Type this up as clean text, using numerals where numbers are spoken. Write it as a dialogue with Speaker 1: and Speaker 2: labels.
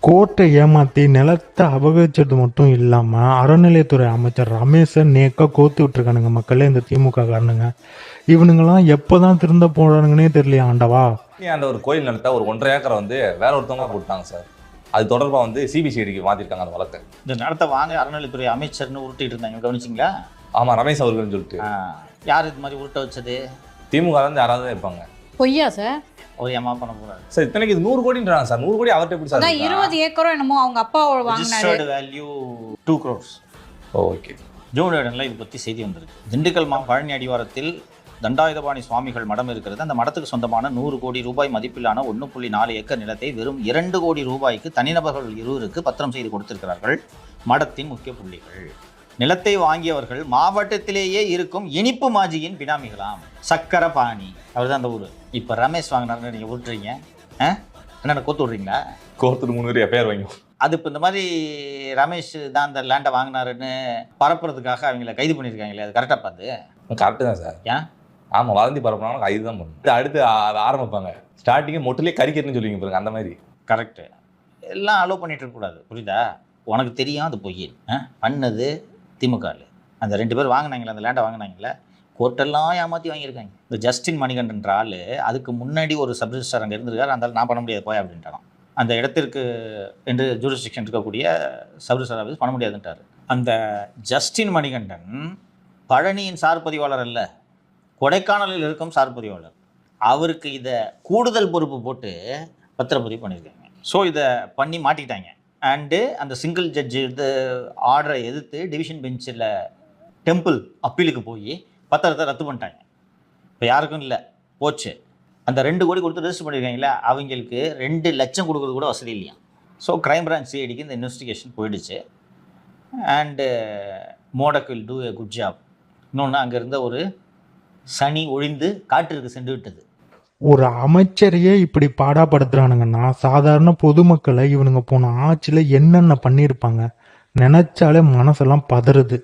Speaker 1: கோர்ட்டை ஏமாத்தி நிலத்தை அபகரிச்சது மட்டும் இல்லாம அறநிலையத்துறை அமைச்சர் ரமேஷை நேக்கா கோத்து விட்டுருக்கானுங்க மக்களே இந்த திமுக காரனுங்க. இவனுங்கெல்லாம் எப்பதான் திருந்த போறானுங்கன்னே தெரியலையா ஆண்டவா.
Speaker 2: அந்த ஒரு கோயில் நிலத்தை ஒரு 1.5 ஏக்கரை வேற ஒருத்தவங்க போட்டாங்க சார். அது தொடர்பாக சிபிசிஐடிக்கு மாத்திருக்காங்க அந்த வழக்கை.
Speaker 3: இந்த நிலத்தை வாங்க அறநிலையத்துறை அமைச்சர்னு உருட்டிட்டு இருந்தாங்க, கவனிச்சிங்களா?
Speaker 2: ஆமா, ரமேஷ் அவர்கள்னு சொல்லிட்டு.
Speaker 3: யார் இது மாதிரி உருட்ட வச்சது?
Speaker 2: திமுக யாராவது இருப்பாங்க.
Speaker 4: பொய்யா சார்?
Speaker 3: ஒரு ஏமா பண்ண போறாரு
Speaker 2: சார். இத்தனைக்கு இது 100 கோடின்றாங்க சார். 100 கோடி அவர்கிட்ட எப்படி சார்?
Speaker 4: 20 ஏக்கரும் என்னமோ அவங்க அப்பா வாங்கினாரு.
Speaker 3: Registered value 2 crores.
Speaker 2: ஓகே.
Speaker 3: ஜூனியர்ல இது பத்தி செய்தி வந்திருக்கு. திண்டுக்கல் பழனி அடிவாரத்தில் தண்டாயுதபாணி சுவாமிகள் மடம் இருக்கிறது. அந்த மடத்துக்கு சொந்தமான 100 கோடி ரூபாய் மதிப்பிலான 1.4 ஏக்கர் நிலத்தை வெறும் 2 கோடி ரூபாய்க்கு தனிநபர்கள் 2 பத்திரம் செய்து கொடுத்திருக்கிறார்கள் மடத்தின் முக்கிய புள்ளிகள். நிலத்தை வாங்கியவர்கள் மாவட்டத்திலேயே இருக்கும் இனிப்பு மாஜியின் பினாமிகளாம். சக்கர பாணி அவர் தான் அந்த ஊர். இப்போ ரமேஷ் வாங்கினார்னு நீங்கள் விட்டுறீங்க, என்னென்ன கோத்து விட்றீங்களா?
Speaker 2: கோர்த்துட்டு 3 பேர் பேர் வாங்கி
Speaker 3: அது இப்போ இந்த மாதிரி ரமேஷ் தான் அந்த லேண்டை வாங்கினாருன்னு பரப்புறதுக்காக அவங்கள கைது பண்ணியிருக்காங்களே, அது கரெக்டாக பார்த்து?
Speaker 2: கரெக்டு தான் சார்.
Speaker 3: ஏன்?
Speaker 2: ஆமாம், வதந்தி பரப்புனாலும் கைது தான் பண்ணணும். அடுத்து ஆரம்பிப்பாங்க. ஸ்டார்டிங்கே மொட்டிலே கறிக்கட்டுன்னு சொல்லுவீங்க பாருங்க, அந்த மாதிரி.
Speaker 3: கரெக்டு. எல்லாம் அலோவ் பண்ணிட்டு இருக்கக்கூடாது, புரியுதா? உனக்கு தெரியும் அது பொய். பண்ணது திமுக. அந்த 2 பேர் வாங்கினாங்களே, அந்த லேண்டை வாங்கினாங்களே, கோர்ட்டெல்லாம் ஏமாற்றி வாங்கியிருக்காங்க. இந்த ஜஸ்டின் மணிகண்டன் ஆள் அதுக்கு முன்னாடி ஒரு சப் ரிஜிஸ்டர் அங்கே இருந்திருக்காரு. அந்த நான் பண்ண முடியாது போய் அப்படின்ட்டான். அந்த இடத்திற்கு என்று ஜூரிஸ்டிக்ஷன் இருக்கக்கூடிய சப் ரிஜிஸ்டர் ஆஃபீஸ் பண்ண முடியாதுன்ட்டார். அந்த ஜஸ்டின் மணிகண்டன் பழனியின் சார் பதிவாளர் அல்ல, கொடைக்கானலில் இருக்கும் சார் பதிவாளர். அவருக்கு இதை கூடுதல் பொறுப்பு போட்டு பத்திரப்பதிவு பண்ணியிருக்காங்க. ஸோ இதை பண்ணி மாட்டிக்கிட்டாங்க. அண்டு அந்த சிங்கிள் ஜட்ஜு இது ஆர்டரை எதிர்த்து டிவிஷன் பெஞ்சில் டெம்பிள் அப்பீலுக்கு போய் பத்திரத்தை ரத்து பண்ணிட்டாங்க. இப்போ யாருக்கும் இல்லை, போச்சு. அந்த 2 கோடி கொடுத்து ரெஜிஸ்டர் பண்ணியிருக்காங்களே, அவங்களுக்கு 2 லட்சம் கொடுக்குறது கூட வசதி இல்லையா. ஸோ கிரைம் பிரான்ச் சிஐடிக்கு இந்த இன்வெஸ்டிகேஷன் போயிடுச்சு. And Modak will do a good job. இன்னொன்று, அங்கே இருந்த ஒரு சனி ஒழிந்து காற்றிற்கு சென்று விட்டது.
Speaker 1: ஒரு அமைச்சரையே இப்படி பாடாப்படுத்துறானுங்கன்னா சாதாரண பொதுமக்களை இவனுங்க போன ஆட்சியில என்னென்ன பண்ணியிருப்பாங்க நினைச்சாலே மனசெல்லாம் பதறுது.